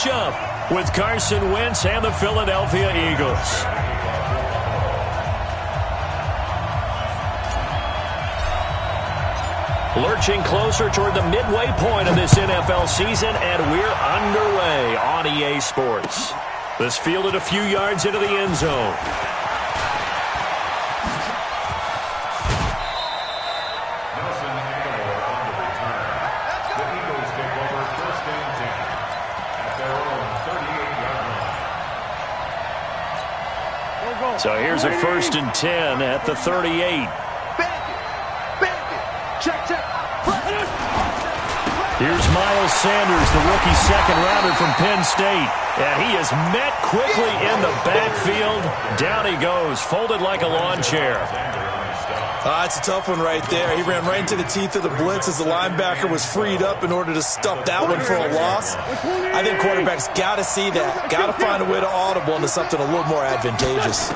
matchup with Carson Wentz and the Philadelphia Eagles. Lurching closer toward the midway point of this NFL season, and we're underway on EA Sports. This fielded a few yards into the end zone. So here's a 1st and 10 at the 38. Here's Miles Sanders, the rookie second-rounder from Penn State. And he is met quickly in the backfield. Down he goes, folded like a lawn chair. It's a tough one right there. He ran right into the teeth of the blitz as the linebacker was freed up in order to stuff that one for a loss. I think quarterbacks got to see that. Got to find a way to audible into something a little more advantageous.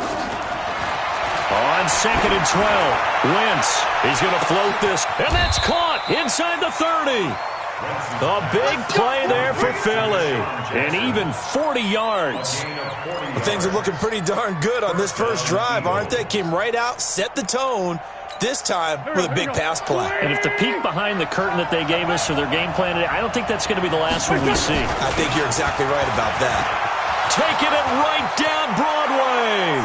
On 2nd and 12, Wentz. He's going to float this, and that's caught inside the 30. A big play there for Philly, and even 40 yards. Well, things are looking pretty darn good on this first drive, aren't they? Came right out, set the tone, this time with a big pass play. And if the peek behind the curtain that they gave us or their game plan today, I don't think that's going to be the last one we see. I think you're exactly right about that. Taking it right down Broadway.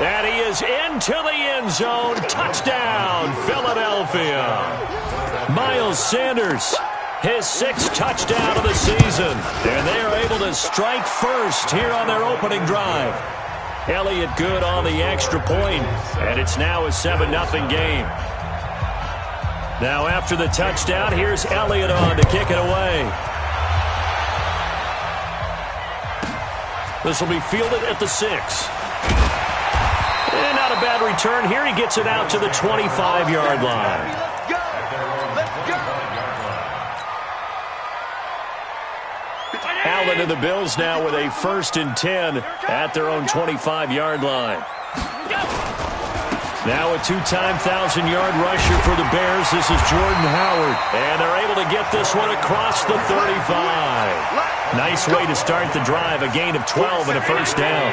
And he is into the end zone. Touchdown, Philadelphia. Miles Sanders, his 6th touchdown of the season. And they are able to strike first here on their opening drive. Elliott good on the extra point, and it's now a 7-0 game. Now after the touchdown, here's Elliott on to kick it away. This will be fielded at the 6. And not a bad return here. He gets it out to the 25-yard line. Allen and the Bills now with a 1st and 10 at their own 25-yard line. Now a 2-time 1,000-yard rusher for the Bears. This is Jordan Howard. And they're able to get this one across the 35. Nice way to start the drive. A gain of 12 and a 1st down.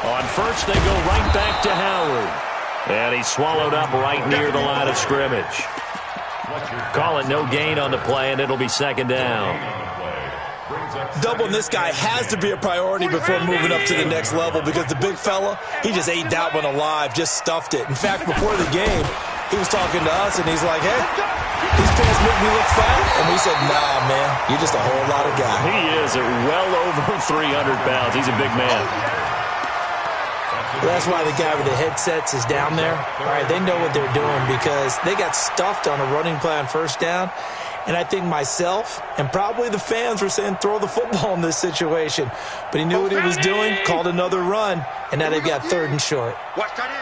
On 1st, they go right back to Howard. And he's swallowed up right near the line of scrimmage. Call it no gain on the play, and it'll be 2nd down. Doubling this guy has to be a priority before moving up to the next level because the big fella, he just ate that one alive, just stuffed it. In fact, before the game, he was talking to us, and he's like, hey, these pants make me look fat. And we said, nah, man, you're just a whole lot of guy. He is at well over 300 pounds. He's a big man. That's why the guy with the headsets is down there. All right, they know what they're doing because they got stuffed on a running play on 1st down. And I think myself and probably the fans were saying throw the football in this situation. But he knew what he was doing, called another run, and now they've got 3rd and short. Watch that in.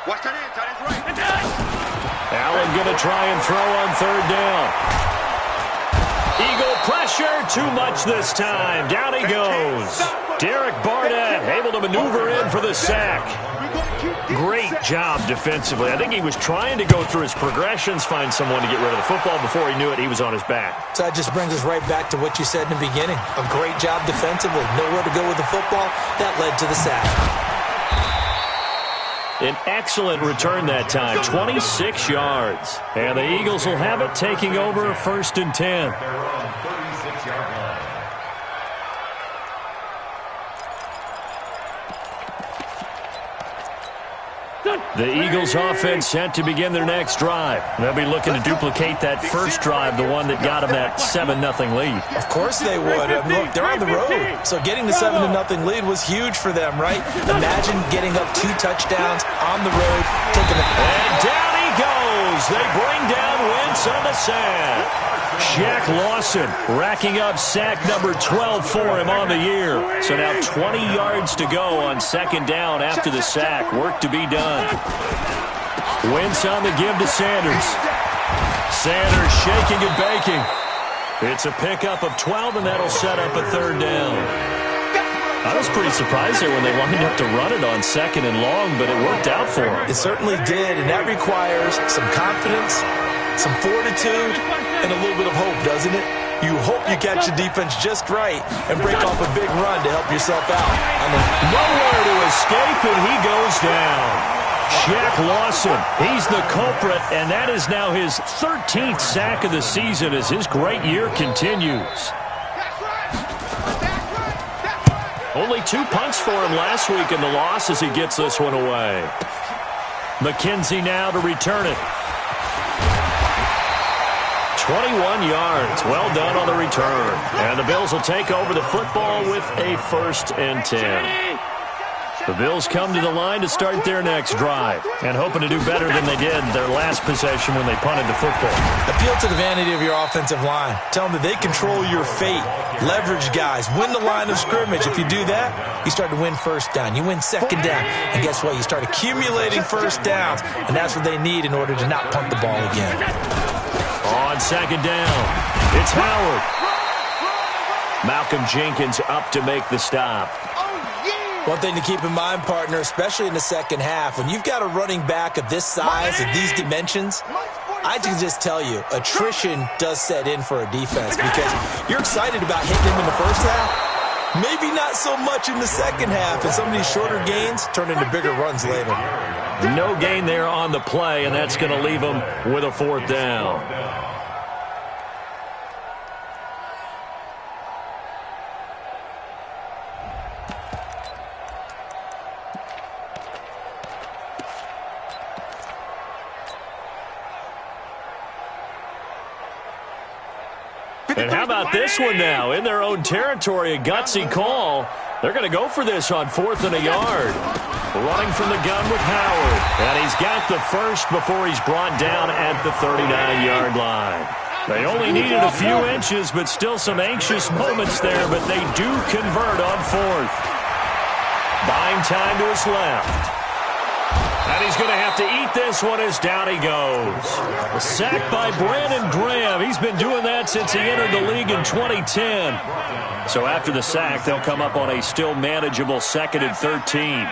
Watch that in. That is right. Allen going to try and throw on 3rd down. Eagle pressure, too much this time. Down he goes. Derek Barnett able to maneuver in for the sack. Great job defensively. I think he was trying to go through his progressions, find someone to get rid of the football. Before he knew it, he was on his back. So that just brings us right back to what you said in the beginning. A great job defensively. Nowhere to go with the football. That led to the sack. An excellent return that time, 26 yards. And the Eagles will have it, taking over 1st and 10. The Eagles offense set to begin their next drive. They'll be looking to duplicate that first drive, the one that got them that 7-0 lead. Of course they would. Look, they're on the road. So getting the 7-0 lead was huge for them, right? Imagine getting up 2 touchdowns on the road, taking the... And down he goes. They bring down Wentz on the sack. Shaq Lawson racking up sack number 12 for him on the year. So now 20 yards to go on 2nd down after the sack. Work to be done. Wentz on the give to Sanders. Sanders shaking and baking. It's a pickup of 12, and that'll set up a 3rd down. I was pretty surprised there when they lined up to run it on 2nd and long, but it worked out for them. It certainly did, and that requires some confidence, some fortitude, and a little bit of hope, doesn't it? You hope you catch the defense just right and break off a big run to help yourself out. Nowhere to escape, and he goes down. Shaq Lawson, he's the culprit, and that is now his 13th sack of the season as his great year continues. Only 2 punts for him last week in the loss as he gets this one away. McKenzie now to return it. 21 yards. Well done on the return. And the Bills will take over the football with a 1st and 10. The Bills come to the line to start their next drive and hoping to do better than they did their last possession when they punted the football. Appeal to the vanity of your offensive line. Tell them that they control your fate. Leverage guys. Win the line of scrimmage. If you do that, you start to win 1st down. You win 2nd down. And guess what? You start accumulating 1st downs. And that's what they need in order to not punt the ball again. On 2nd down, it's Howard. Malcolm Jenkins up to make the stop. One thing to keep in mind, partner, especially in the second half, when you've got a running back of this size, of these dimensions, I can just tell you, attrition does set in for a defense because you're excited about hitting him in the first half. Maybe not so much in the second half, and some of these shorter gains turn into bigger runs later. No gain there on the play, and that's going to leave him with a 4th down. And how about this one now? In their own territory, a gutsy call. They're going to go for this on 4th and a yard. Running from the gun with Howard. And he's got the first before he's brought down at the 39-yard line. They only needed a few inches, but still some anxious moments there, but they do convert on 4th. Buying time to his left. And he's going to have to eat this one as down he goes. A sack by Brandon Graham. He's been doing that since he entered the league in 2010. So after the sack, they'll come up on a still manageable 2nd and 13.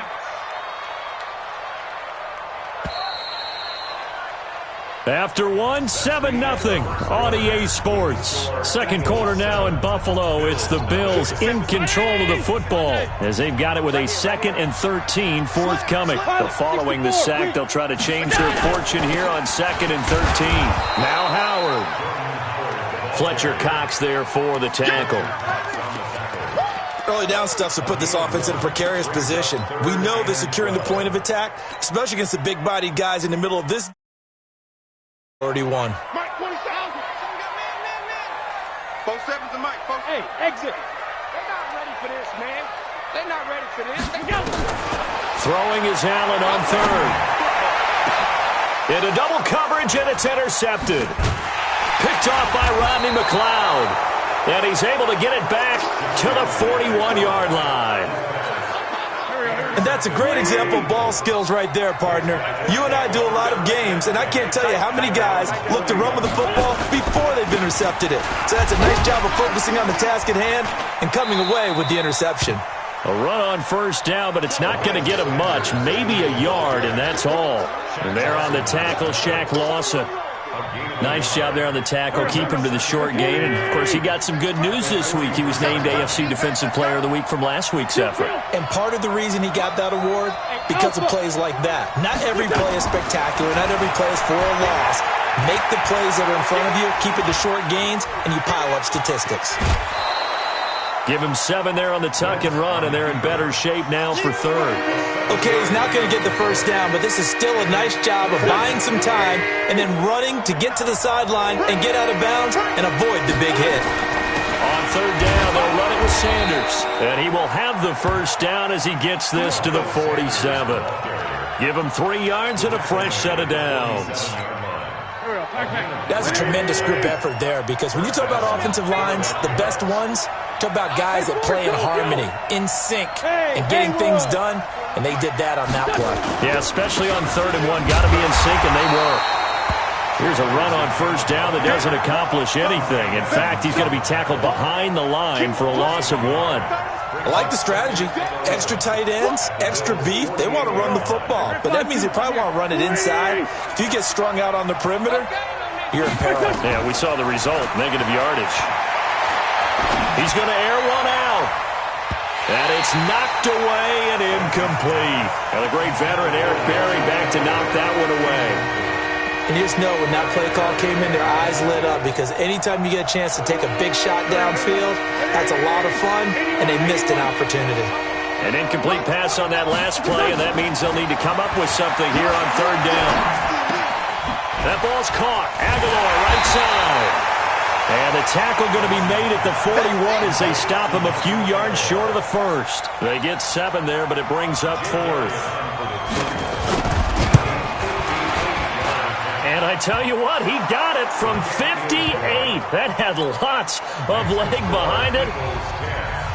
After 7-0 on EA Sports. Second quarter now in Buffalo. It's the Bills in control of the football as they've got it with a 2nd and 13 forthcoming. But following the sack, they'll try to change their fortune here on 2nd and 13. Now Howard. Fletcher Cox there for the tackle. Early down stuff to put this offense in a precarious position. We know they're securing the point of attack, especially against the big-bodied guys in the middle of this. Already won. Mike, 20,000. Both sevens and Mike. Both. Hey, exit. They're not ready for this, man. They're not ready for this. They go. Throwing is Allen on 3rd. Into double coverage, and it's intercepted. Picked off by Rodney McLeod. And he's able to get it back to the 41-yard line. And that's a great example of ball skills right there, partner. You and I do a lot of games, and I can't tell you how many guys look to run with the football before they've intercepted it. So that's a nice job of focusing on the task at hand and coming away with the interception. A run on 1st down, but it's not going to get him much. Maybe a yard, and that's all. And there on the tackle, Shaq Lawson. Nice job there on the tackle. Keep him to the short game. And, of course, he got some good news this week. He was named AFC Defensive Player of the Week from last week's effort. And part of the reason he got that award, because of plays like that. Not every play is spectacular. Not every play is for a loss. Make the plays that are in front of you, keep it to short gains, and you pile up statistics. Give him 7 there on the tuck and run, and they're in better shape now for 3rd. Okay, he's not going to get the first down, but this is still a nice job of buying some time and then running to get to the sideline and get out of bounds and avoid the big hit. On 3rd down, they'll run it with Sanders. And he will have the first down as he gets this to the 47. Give him 3 yards and a fresh set of downs. That's a tremendous group effort there because when you talk about offensive lines, the best ones, talk about guys that play in harmony, in sync, and getting things done, and they did that on that play. Yeah, especially on 3rd and 1. Got to be in sync, and they were. Here's a run on 1st down that doesn't accomplish anything. In fact, he's going to be tackled behind the line for a loss of 1. I like the strategy. Extra tight ends, extra beef. They want to run the football, but that means they probably want to run it inside. If you get strung out on the perimeter, you're in peril. Yeah, we saw the result, negative yardage. He's going to air one out. And it's knocked away and incomplete. And the great veteran Eric Berry back to knock that one away. And you just know when that play call came in, their eyes lit up, because anytime you get a chance to take a big shot downfield, that's a lot of fun, and they missed an opportunity. An incomplete pass on that last play, and that means they'll need to come up with something here on third down. That ball's caught. Aguilar, right side. And the tackle going to be made at the 41 as they stop him a few yards short of the first. They get 7 there, but it brings up 4th. And I tell you what, he got it from 58. That had lots of leg behind it.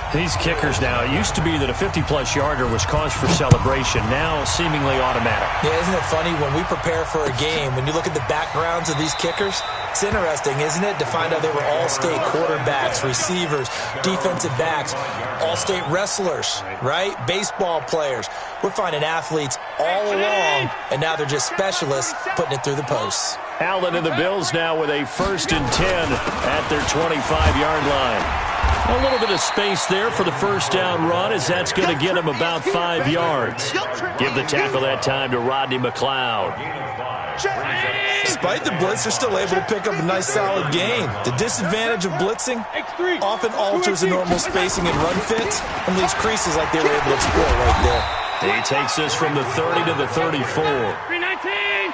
These kickers now, it used to be that a 50-plus yarder was cause for celebration, now seemingly automatic. Yeah, isn't it funny when we prepare for a game, when you look at the backgrounds of these kickers, it's interesting, isn't it, to find out they were all-state quarterbacks, receivers, defensive backs, all-state wrestlers, right? Baseball players. We're finding athletes all along, and now they're just specialists putting it through the posts. Allen and the Bills now with a 1st and 10 at their 25-yard line. A little bit of space there for the first down run, as that's going to get him about 5 yards. Give the tackle that time to Rodney McLeod. Despite the blitz, they're still able to pick up a nice solid gain. The disadvantage of blitzing often alters the normal spacing and run fits and leaves creases like they were able to exploit right there. He takes this from the 30 to the 34. 319.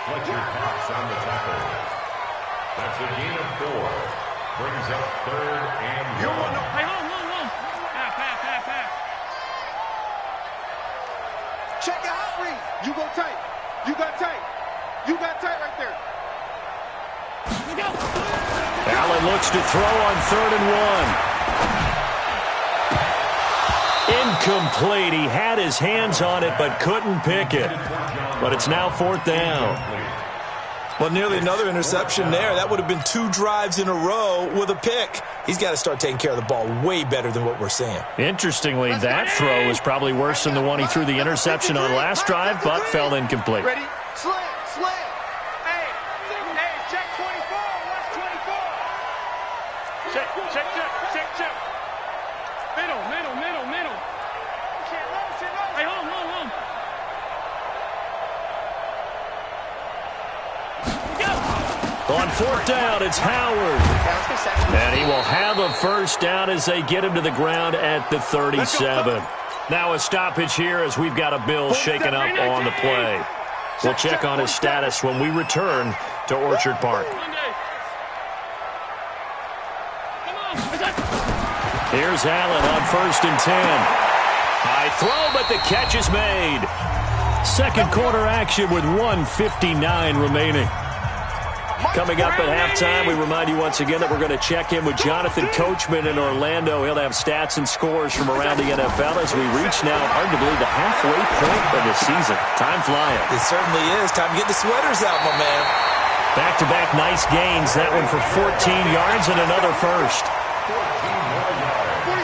That's a gain of 4. Brings up 3rd and 1. Hey, home. Pass. Check your out read. You go tight. You got tight. You got tight right there. Allen looks to throw on 3rd and 1. Incomplete. He had his hands on it but couldn't pick it. But it's now 4th down. Well, nearly another interception there. That would have been 2 drives in a row with a pick. He's got to start taking care of the ball way better than what we're seeing. Interestingly, that throw is probably worse than the one he threw the interception on last drive, but fell incomplete. Ready? Slam. Hey, check 24. Watch 24. Check. Middle. Hey, home. On 4th down, it's Howard. And he will have a first down as they get him to the ground at the 37. Now a stoppage here as we've got a Bill shaken up on the play. We'll check on his status when we return to Orchard Park. Here's Allen on 1st and 10. High throw, but the catch is made. Second quarter action with 1:59 remaining. Coming up at halftime, we remind you once again that we're going to check in with Jonathan Coachman in Orlando. He'll have stats and scores from around the NFL as we reach now, hard to believe, the halfway point of the season. Time flying. It certainly is. Time to get the sweaters out, my man. Back-to-back nice gains. That one for 14 yards and another first.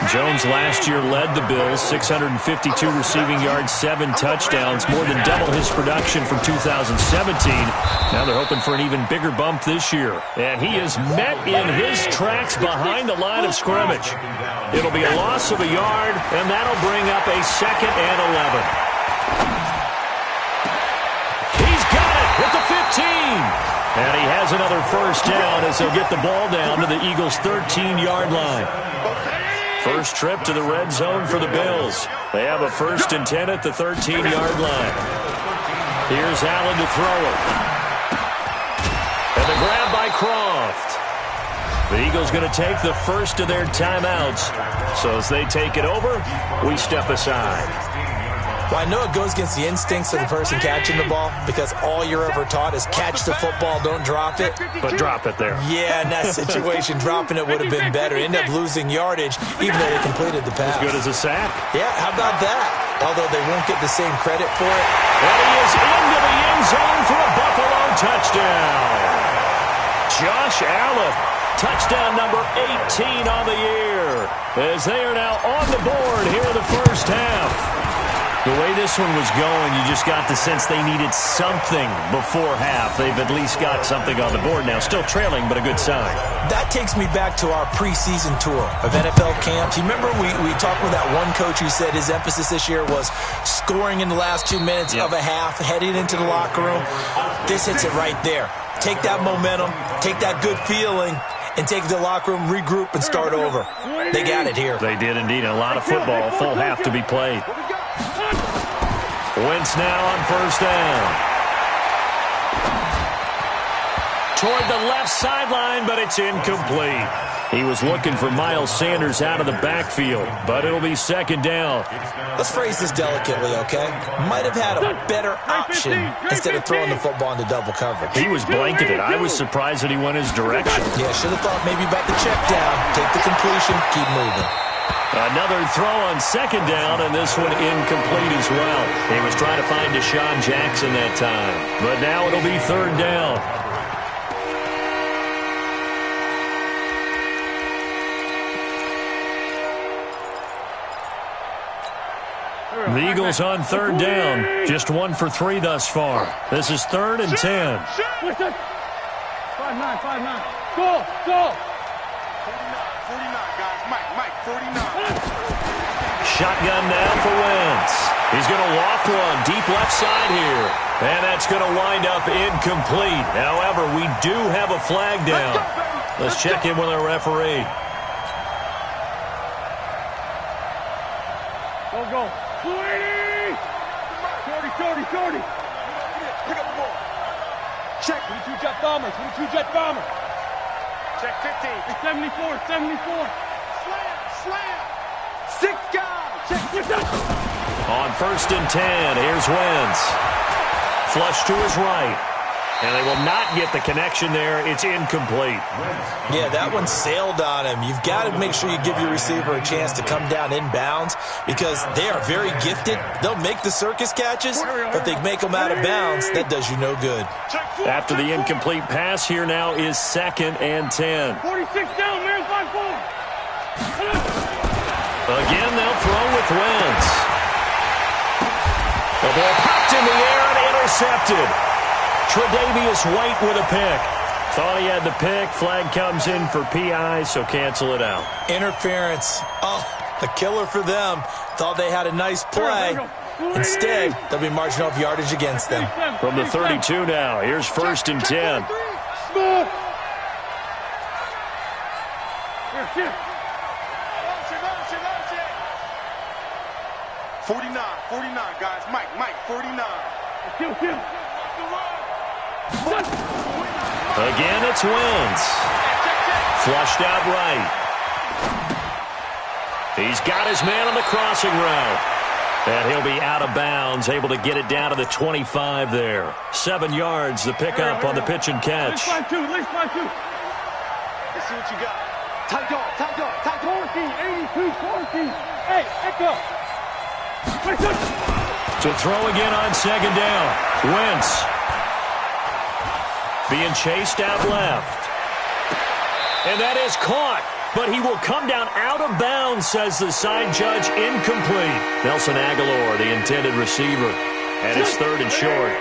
Jones last year led the Bills, 652 receiving yards, 7 touchdowns, more than double his production from 2017. Now they're hoping for an even bigger bump this year. And he is met in his tracks behind the line of scrimmage. It'll be a loss of a yard, and that'll bring up a 2nd and 11. He's got it at the 15. And he has another first down as they'll get the ball down to the Eagles' 13-yard line. First trip to the red zone for the Bills. They have a 1st and 10 at the 13-yard line. Here's Allen to throw it. And the grab by Croft. The Eagles going to take the first of their timeouts. So as they take it over, we step aside. Well, I know it goes against the instincts of the person catching the ball, because all you're ever taught is catch the football, don't drop it. But drop it there. Yeah, in that situation, dropping it would have been better. End up losing yardage, even though they completed the pass. As good as a sack. Yeah, how about that? Although they won't get the same credit for it. And he is into the end zone for a Buffalo touchdown. Josh Allen Touchdown number 18 on the year, as they are now on the board here in the first half. The way this one was going, you just got the sense they needed something before half. They've at least got something on the board now. Still trailing, but a good sign. That takes me back to our preseason tour of NFL camps. You remember we talked with that one coach who said his emphasis this year was scoring in the last 2 minutes of a half, heading into the locker room. This hits it right there. Take that momentum, take that good feeling, and take the locker room, regroup, and start over. They got it here. They did indeed. A lot of football, a full half to be played. Wentz now on first down. Toward the left sideline, but it's incomplete. He was looking for Miles Sanders out of the backfield, but it'll be second down. Let's phrase this delicately, okay? Might have had a better option instead of throwing the football into double coverage. He was blanketed. I was surprised that he went his direction. Yeah, should have thought maybe about the check down, take the completion, keep moving. Another throw on second down, and this one incomplete as well. He was trying to find Deshaun Jackson that time, but now it'll be third down. The Eagles on third down. Just 1 for 3 thus far. This is 3rd and 10. 5-9, 5-9. Go, go. 49, guys. Mike, 49. Shotgun now for Wentz. He's going to loft one deep left side here. And that's going to wind up incomplete. However, we do have a flag down. Let's check in with our referee. Go. 40! 40. Pick up the ball. Check. 22 jet bombers. Check 15. 74. Slam. 6 guys. Check. On 1st and 10, here's Wentz. Flush to his right. And they will not get the connection there. It's incomplete. Yeah, that one sailed on him. You've got to make sure you give your receiver a chance to come down inbounds because they are very gifted. They'll make the circus catches, but they make them out of bounds. That does you no good. After the incomplete pass, here now is 2nd and 10. 46 down, man, 5-4. Again, they'll throw with Wentz. The ball popped in the air and intercepted. Tre'Davious White with a pick. Thought he had the pick. Flag comes in for PI, so cancel it out. Interference. Oh, a killer for them. Thought they had a nice play. Instead, they'll be marching off yardage against them. From the 32 now, here's 1st and 10. Smooth. Here. 49, guys. Mike, 49. Kill. Again, it's Wentz. Flushed out right. He's got his man on the crossing route. And he'll be out of bounds, able to get it down to the 25 there. 7 yards, the pickup on the pitch and catch. At least 5-2. Let's see what you got. Tight dog. 14, 82, 14. Hey, echo. To throw again on second down. Wentz being chased out left. And that is caught. But he will come down out of bounds, says the side judge. Incomplete. Nelson Aguilar, the intended receiver. And it's 3rd and short.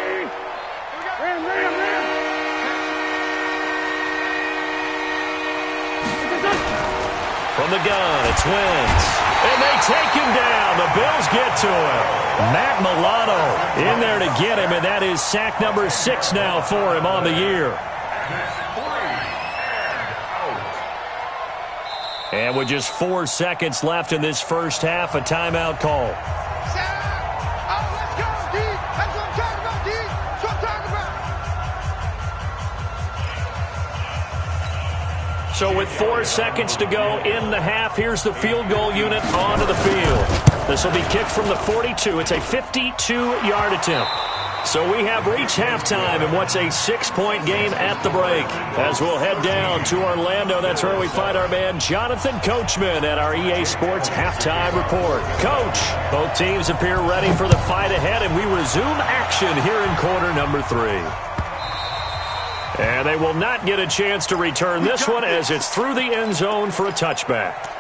Ram. From the gun, it's Wentz. And they take him down. The Bills get to him. Matt Milano in there to get him, and that is sack number 6 now for him on the year. And with just 4 seconds left in this first half, a timeout call. Let's go, D. That's what I'm talking about, D. That's what I'm talking about. So with 4 seconds to go in the half, here's the field goal unit onto the field. This will be kicked from the 42. It's a 52-yard attempt. So we have reached halftime in what's a 6-point game at the break. As we'll head down to Orlando, that's where we find our man Jonathan Coachman at our EA Sports Halftime Report. Coach, both teams appear ready for the fight ahead, and we resume action here in quarter number 3. And they will not get a chance to return this one as it's through the end zone for a touchback.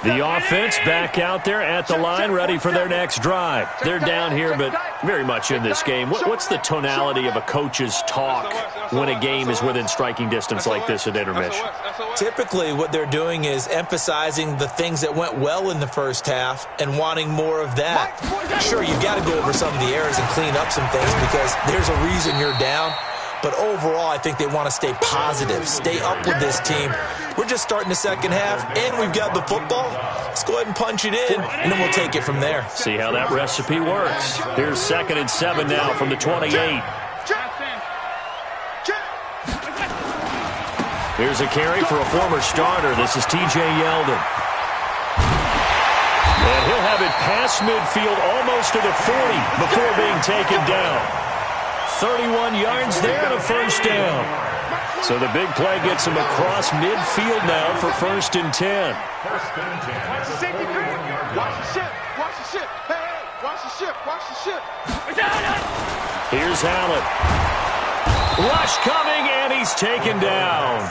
The offense back out there at the line, ready for their next drive. They're down here, but very much in this game. What's the tonality of a coach's talk when a game is within striking distance like this at intermission? Typically, what they're doing is emphasizing the things that went well in the first half and wanting more of that. Sure, you've got to go over some of the errors and clean up some things because there's a reason you're down. But overall, I think they want to stay positive, stay up with this team. We're just starting the second half, and we've got the football. Let's go ahead and punch it in, and then we'll take it from there. See how that recipe works. Here's 2nd and 7 now from the 28. Here's a carry for a former starter. This is T.J. Yeldon. And he'll have it past midfield almost to the 40 before being taken down. 31 yards there and a first down. So the big play gets him across midfield now for 1st and 10. Watch the ship. Watch the ship. Hey, watch the ship. Watch the ship. Here's Allen. Rush coming, and he's taken down.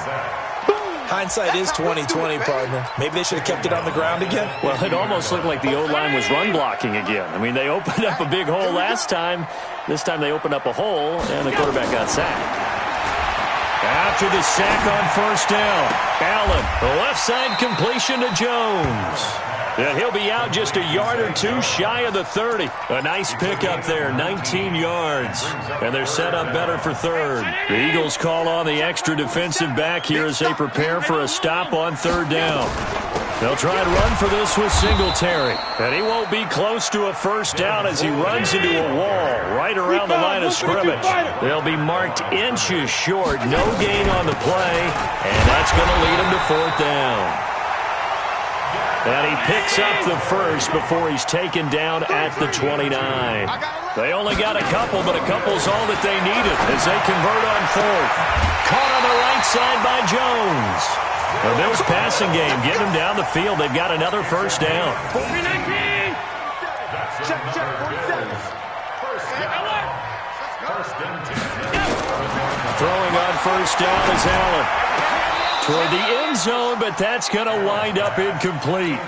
Hindsight is 20/20, partner. Maybe they should have kept it on the ground again. Well, it almost looked like the O-line was run blocking again. I mean, they opened up a big hole last time. This time they opened up a hole, and the quarterback got sacked. After the sack on 1st down, Allen, the left side completion to Jones. And he'll be out just a yard or two shy of the 30. A nice pickup there, 19 yards. And they're set up better for 3rd. The Eagles call on the extra defensive back here as they prepare for a stop on 3rd down. They'll try and run for this with Singletary. And he won't be close to a first down as he runs into a wall right around the line of scrimmage. They'll be marked inches short. No gain on the play. And that's going to lead him to 4th down. And he picks up the first before he's taken down at the 29. They only got a couple, but a couple's all that they needed as they convert on 4th. Caught on the right side by Jones. The Bills passing game, getting them down the field. They've got another first down. Throwing on 1st down is Allen. Toward the end zone, but that's going to wind up incomplete.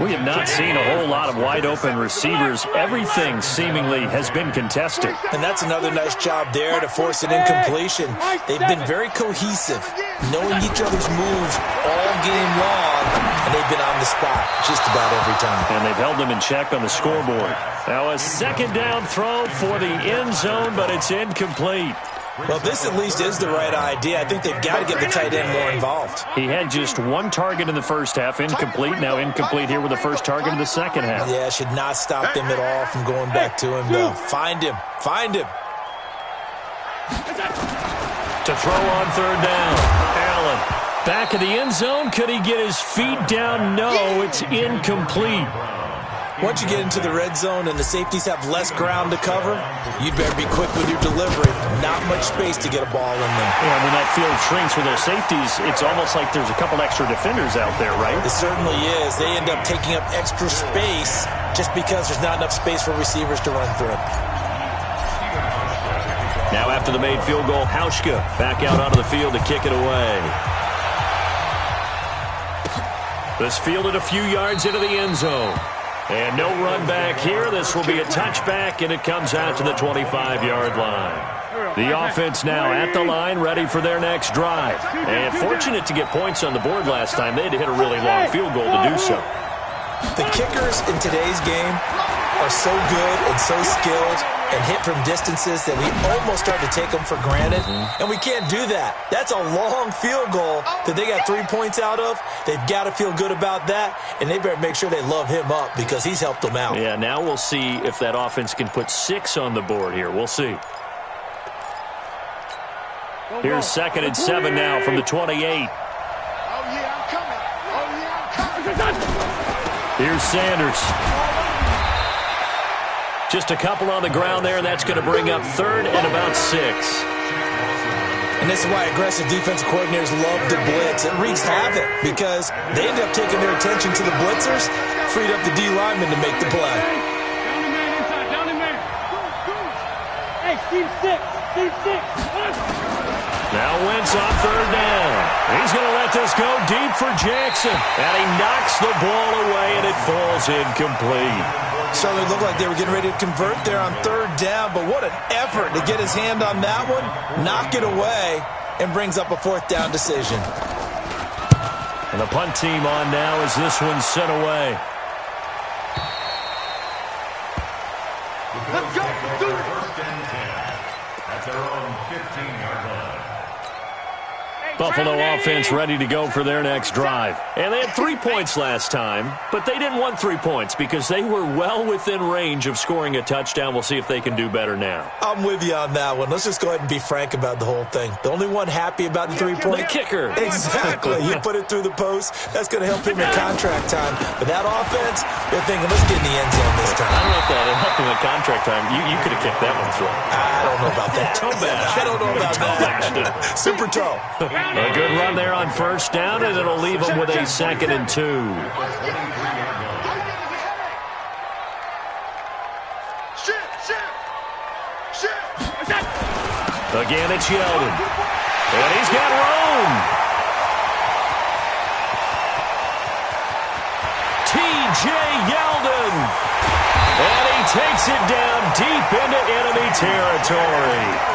We have not seen a whole lot of wide-open receivers. Everything seemingly has been contested. And that's another nice job there to force an incompletion. They've been very cohesive, knowing each other's moves all game long, and they've been on the spot just about every time. And they've held them in check on the scoreboard. Now a 2nd down throw for the end zone, but it's incomplete. Well, this at least is the right idea. I think they've got to get the tight end more involved. He had just 1 target in the first half, incomplete. Now incomplete here with the first target in the second half. Yeah, should not stop them at all from going back to him, though. Find him. Find him. To throw on 3rd down. Allen. Back of the end zone. Could he get his feet down? No, it's incomplete. Once you get into the red zone and the safeties have less ground to cover, you'd better be quick with your delivery. Not much space to get a ball in there. Yeah, when that field shrinks with those safeties, it's almost like there's a couple extra defenders out there, right? It certainly is. They end up taking up extra space just because there's not enough space for receivers to run through. Now after the made field goal, Hauschka back out onto the field to kick it away. This fielded a few yards into the end zone. And no run back here. This will be a touchback, and it comes out to the 25-yard line. The offense now at the line, ready for their next drive. And fortunate to get points on the board last time. They had to hit a really long field goal to do so. The kickers in today's game are so good and so skilled and hit from distances that we almost start to take them for granted. And we can't do that. That's a long field goal that they got 3 points out of. They've got to feel good about that, and they better make sure they love him up because he's helped them out. Yeah, now we'll see if that offense can put 6 on the board here. We'll see. Here's 2nd and 7 now from the 28. Oh, yeah, I'm coming. Oh, yeah, I'm coming. Here's Sanders. Just a couple on the ground there, and that's going to bring up 3rd and about 6. And this is why aggressive defensive coordinators love to blitz. It wreaks havoc because they end up taking their attention to the blitzers, freed up the D lineman to make the play. Now Wentz on third down. He's going to let this go deep for Jackson. And he knocks the ball away, and it falls incomplete. So it looked like they were getting ready to convert there on third down, but what an effort to get his hand on that one, knock it away, and brings up a fourth down decision. And the punt team on now as this one's sent away. Let's go. Do it. First and 10 at their own 15-yard line. Buffalo offense ready to go for their next drive. And they had 3 points last time, but they didn't want 3 points because they were well within range of scoring a touchdown. We'll see if they can do better now. I'm with you on that one. Let's just go ahead and be frank about the whole thing. The only one happy about the three-point... The kicker. Exactly. You put it through the post. That's going to help him in contract time. But that offense, they're thinking, let's get in the end zone this time. I don't know if that helped him in contract time. You could have kicked that one through. I don't know about that. Toe bash. I don't know about that. Super toe. A good run there on first down, and it'll leave them with a 2nd and 2. Again, it's Yeldon. And he's got room. T.J. Yeldon. And he takes it down deep into enemy territory.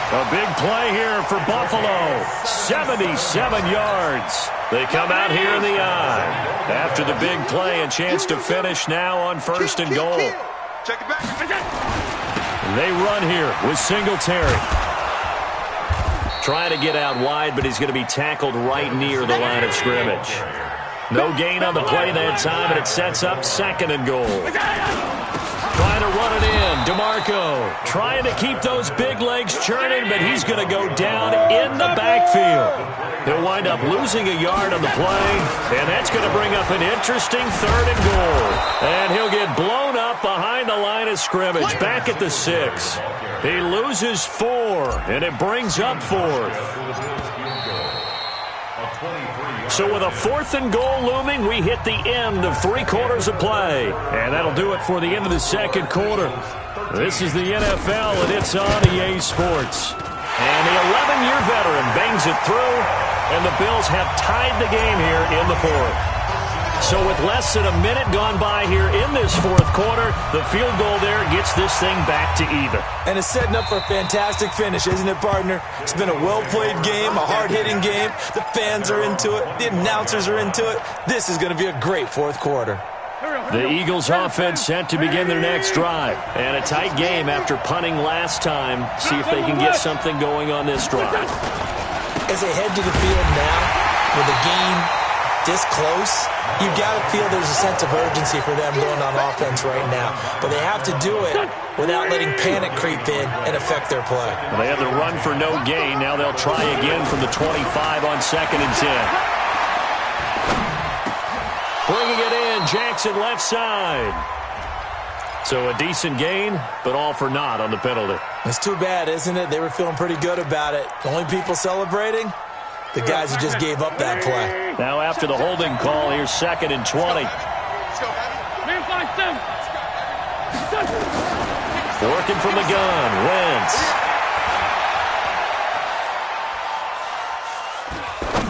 A big play here for Buffalo. 77 yards. They come out here in the eye. After the big play, a chance to finish now on first and goal. Check it back. They run here with Singletary. Trying to get out wide, but he's going to be tackled right near the line of scrimmage. No gain on the play that time, and it sets up 2nd and goal. Trying to run it in. DeMarco trying to keep those big legs churning, but he's going to go down in the backfield. He'll wind up losing a yard on the play, and that's going to bring up an interesting 3rd and goal. And he'll get blown up behind the line of scrimmage, back at the 6. He loses 4, and it brings up 4th. So with a 4th and goal looming, we hit the end of 3 quarters of play. And that'll do it for the end of the 2nd quarter. This is the NFL, and it's on EA Sports. And the 11-year veteran bangs it through, and the Bills have tied the game here in the 4th. So with less than a minute gone by here in this 4th quarter, the field goal there gets this thing back to even. And it's setting up for a fantastic finish, isn't it, partner? It's been a well-played game, a hard-hitting game. The fans are into it. The announcers are into it. This is going to be a great 4th quarter. The Eagles offense set to begin their next drive. And a tight game after punting last time. See if they can get something going on this drive. As they head to the field now, with the game this close, you got to feel there's a sense of urgency for them going on offense right now. But they have to do it without letting panic creep in and affect their play. Well, they had the run for no gain. Now they'll try again from the 25 on 2nd and 10. Bringing it in, Jackson left side. So a decent gain, but all for naught on the penalty. It's too bad, isn't it? They were feeling pretty good about it. The only people celebrating, the guys who just gave up that play. Now after the holding call, here's 2nd and 20. Working from the gun, Wentz.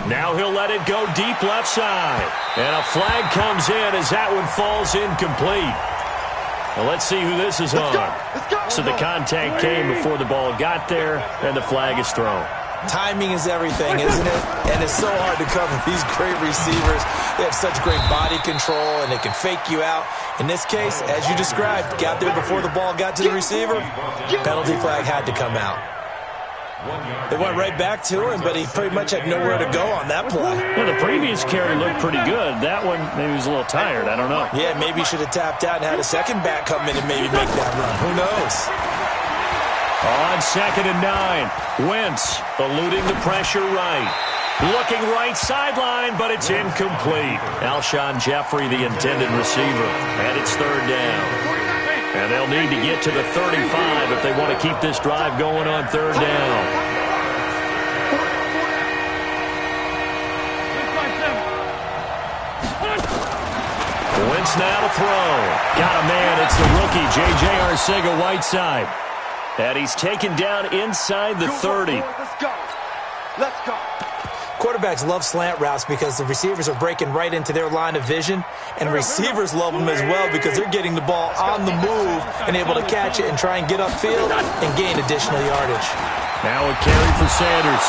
Now he'll let it go deep left side. And a flag comes in as that one falls incomplete. Well, let's see who this is on. So the contact came before the ball got there, and the flag is thrown. Timing is everything, isn't it? And it's so hard to cover these great receivers. They have such great body control, and they can fake you out. In this case, as you described, got there before the ball got to the receiver. Penalty flag had to come out. They went right back to him, but he pretty much had nowhere to go on that play. Well, the previous carry looked pretty good. That one, maybe he was a little tired. I don't know. Yeah, maybe he should have tapped out and had a second back come in and maybe make that run. Who knows? On 2nd and 9, Wentz eluding the pressure right. Looking right sideline, but it's incomplete. Alshon Jeffrey, the intended receiver, and it's 3rd down. And they'll need to get to the 35 if they want to keep this drive going on 3rd down. Wentz now to throw. Got a man. It's the rookie, J.J. Arcega-Whiteside. And he's taken down inside the 30. Let's go. Let's go. Quarterbacks love slant routes because the receivers are breaking right into their line of vision, and receivers love them as well because they're getting the ball on the move and able to catch it and try and get upfield and gain additional yardage. Now a carry for Sanders.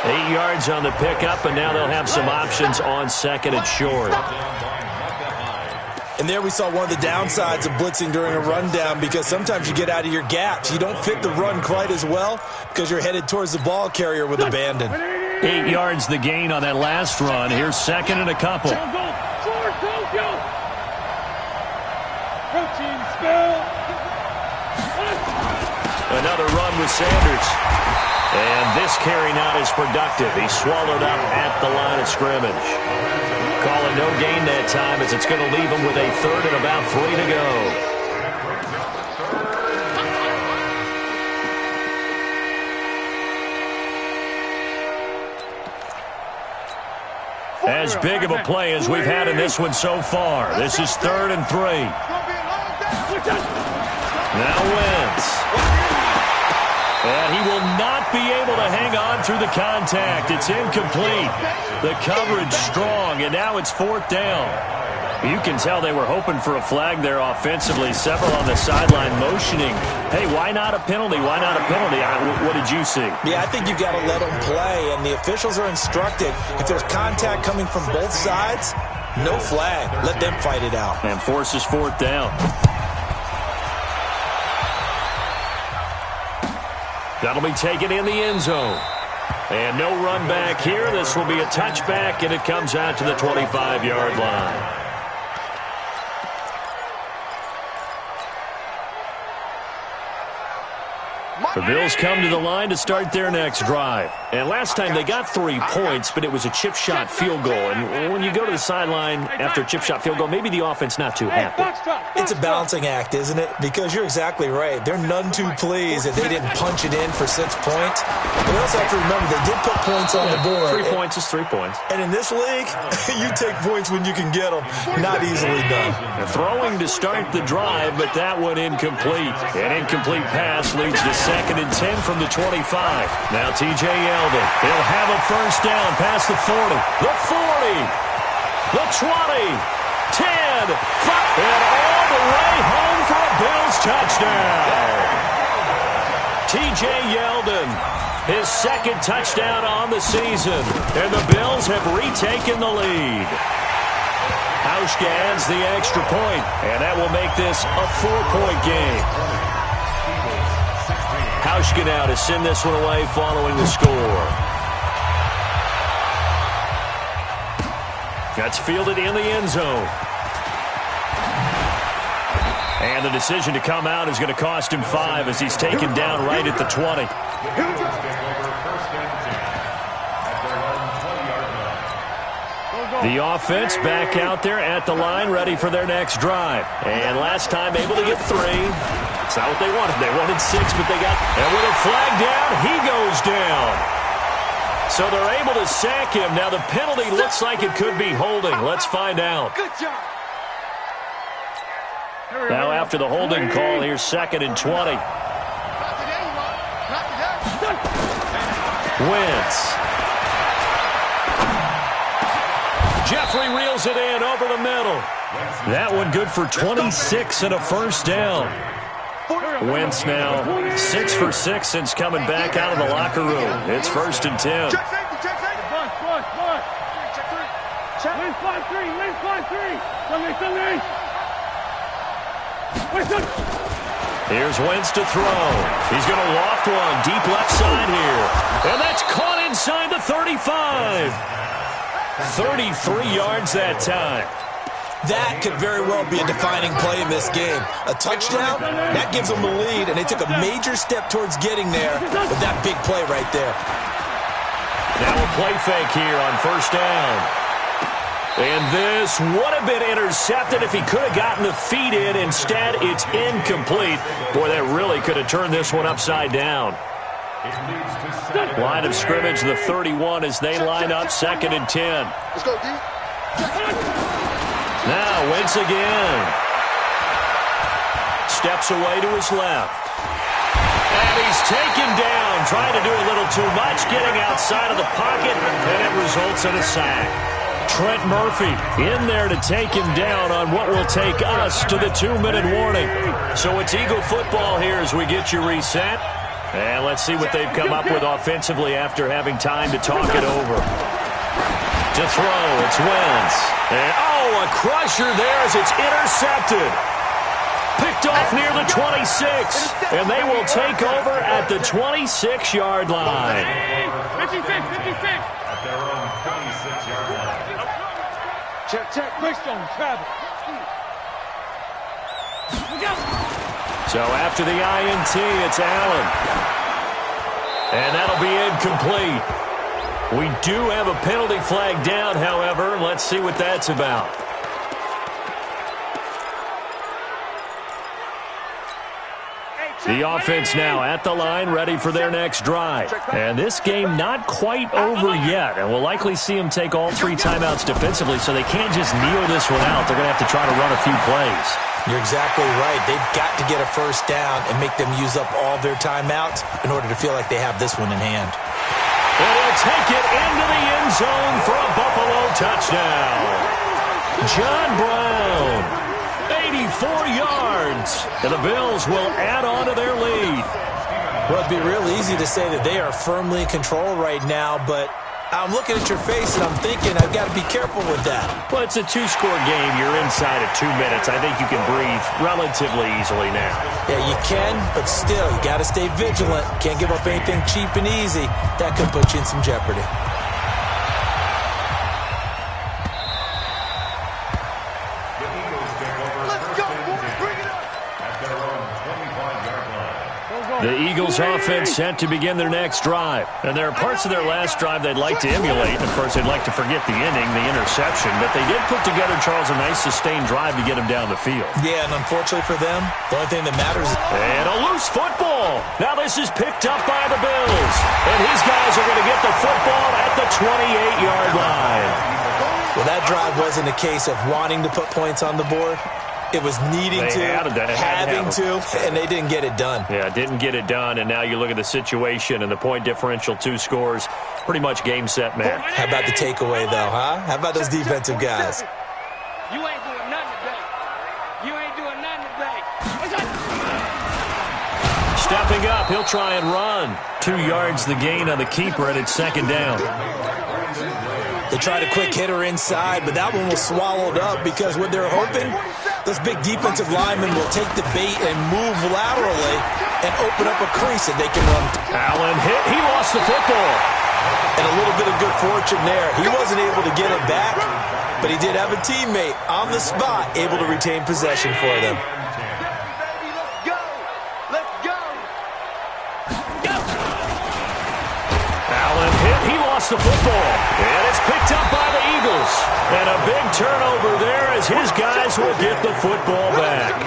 8 yards on the pickup, and now they'll have some options on second and short. And there we saw one of the downsides of blitzing during a rundown, because sometimes you get out of your gaps. You don't fit the run quite as well because you're headed towards the ball carrier with abandon. 8 yards the gain on that last run. Here's second and a couple. Another run with Sanders. And this carry not as productive. He swallowed up at the line of scrimmage. Calling no gain that time, as it's going to leave him with a third and about 3 to go. As big of a play as we've had in this one so far. This is 3rd and 3. Now Wentz. And he will not be able to hang on through the contact. It's incomplete. The coverage strong, and now it's 4th down. You can tell they were hoping for a flag there offensively. Several on the sideline motioning. Hey, why not a penalty? Why not a penalty? What did you see? Yeah, I think you've got to let them play, and the officials are instructed, if there's contact coming from both sides, no flag. Let them fight it out. And forces 4th down. That'll be taken in the end zone. And no run back here. This will be a touchback, and it comes out to the 25-yard line. The Bills come to the line to start their next drive. And last time they got 3 points, but it was a chip shot field goal. And when you go to the sideline after a chip shot field goal, maybe the offense not too happy. It's a balancing act, isn't it? Because you're exactly right. They're none too pleased that they didn't punch it in for 6 points. But you also have to remember they did put points on the board. 3 points is 3 points. And in this league, you take points when you can get them. Not easily done. Throwing to start the drive, but that one incomplete. An incomplete pass leads to 2nd and 10 from the 25. Now T.J. Yeldon. He'll have a first down past the 40. The 40. The 20. 10. 5. And all the way home for a Bills touchdown. T.J. Yeldon. His 2nd touchdown on the season. And the Bills have retaken the lead. Hauschka adds the extra point, and that will make this a 4-point game. Hauschka now to send this one away following the score. That's fielded in the end zone. And the decision to come out is going to cost him 5 as he's taken down right at the 20. The offense back out there at the line, ready for their next drive. And last time able to get 3. It's not what they wanted. They wanted 6, but they got... And with a flag down, he goes down. So they're able to sack him. Now the penalty looks like it could be holding. Let's find out. Good job. Now after the holding call, here's 2nd and 20. Wentz. Jeffrey reels it in over the middle. That one good for 26 and a first down. Wentz now 6 for 6 since coming back out of the locker room. It's 1st and 10. Win 5-3. Win 5-3. Here's Wentz to throw. He's going to loft one deep left side here. And that's caught inside the 35. 33 yards that time. That could very well be a defining play in this game. A touchdown, that gives them the lead, and they took a major step towards getting there with that big play right there. Now a play fake here on first down. And this would have been intercepted if he could have gotten the feet in. Instead, it's incomplete. Boy, that really could have turned this one upside down. Line of scrimmage, the 31 as they line up 2nd and 10. Let's go, D. Now Wentz again. Steps away to his left. And he's taken down, trying to do a little too much, getting outside of the pocket, and it results in a sack. Trent Murphy in there to take him down on what will take us to the 2-minute warning. So it's Eagle football here as we get you reset. And let's see what they've come up with offensively after having time to talk it over. To throw, it's Wentz. And, a crusher there as it's intercepted. Picked off near the 26. And they will take over at the 26-yard line. 56. At their own 26-yard line. Check. Pushed on travel. So after the INT, it's Allen. And that'll be incomplete. We do have a penalty flag down, however. Let's see what that's about. The offense now at the line, ready for their next drive. And this game not quite over yet. And we'll likely see them take all 3 timeouts defensively, so they can't just kneel this one out. They're going to have to try to run a few plays. You're exactly right. They've got to get a first down and make them use up all their timeouts in order to feel like they have this one in hand. And he'll take it into the end zone for a Buffalo touchdown. John Brown. 84 yards, and the Bills will add on to their lead. Well, it'd be real easy to say that they are firmly in control right now, but I'm looking at your face and I'm thinking I've got to be careful with that. Well, it's a 2-score game. You're inside of 2 minutes. I think you can breathe relatively easily now. Yeah, you can, but still, you got to stay vigilant. Can't give up anything cheap and easy. That could put you in some jeopardy. The Eagles offense set to begin their next drive. And there are parts of their last drive they'd like to emulate. And, of course, they'd like to forget the ending, the interception. But they did put together, Charles, a nice sustained drive to get them down the field. Yeah, and unfortunately for them, the only thing that matters is... And a loose football. Now this is picked up by the Bills. And his guys are going to get the football at the 28-yard line. Well, that drive wasn't a case of wanting to put points on the board. It was needing having to, and they didn't get it done. Yeah, didn't get it done, and now you look at the situation and the point differential, 2 scores, pretty much game, set, man. How about the takeaway, though, huh? How about those defensive guys? You ain't doing nothing today. Stepping up, he'll try and run. 2 yards the gain on the keeper, and it's 2nd down. They tried a quick hitter inside, but that one was swallowed up because what they're hoping, those big defensive linemen will take the bait and move laterally and open up a crease that they can run. Allen hit. He lost the football. And a little bit of good fortune there. He wasn't able to get it back, but he did have a teammate on the spot able to retain possession for them. Allen hit. He lost the football. And it's picked up by the Eagles. And a big turnover there as his guys will get the football back.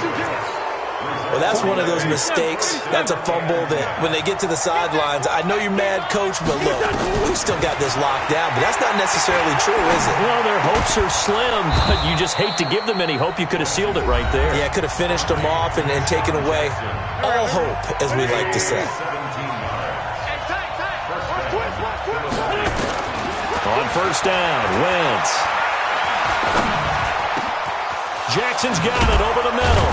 Well, that's one of those mistakes. That's a fumble that when they get to the sidelines, I know you're mad, Coach, but look, we've still got this locked down. But that's not necessarily true, is it? Well, their hopes are slim, but you just hate to give them any hope. You could have sealed it right there. Yeah, could have finished them off and taken away all hope, as we like to say. On first down, Wentz. Jackson's got it over the middle.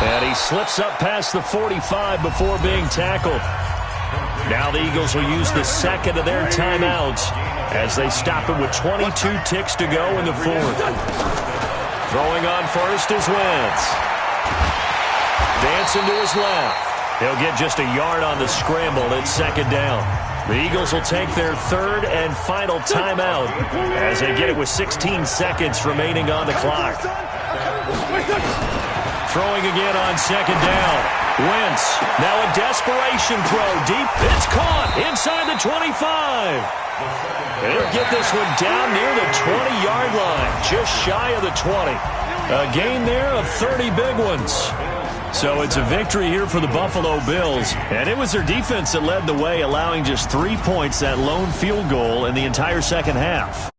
And he slips up past the 45 before being tackled. Now the Eagles will use the 2nd of their timeouts as they stop it with 22 ticks to go in the 4th. Throwing on first is Wentz. Dancing to his left. He'll get just a yard on the scramble. It's 2nd down. The Eagles will take their 3rd and final timeout as they get it with 16 seconds remaining on the clock. Throwing again on 2nd down. Wentz, now a desperation throw deep. It's caught inside the 25. And he'll get this one down near the 20-yard line, just shy of the 20. A gain there of 30 big ones. So it's a victory here for the Buffalo Bills. And it was their defense that led the way, allowing just 3 points, that lone field goal in the entire second half.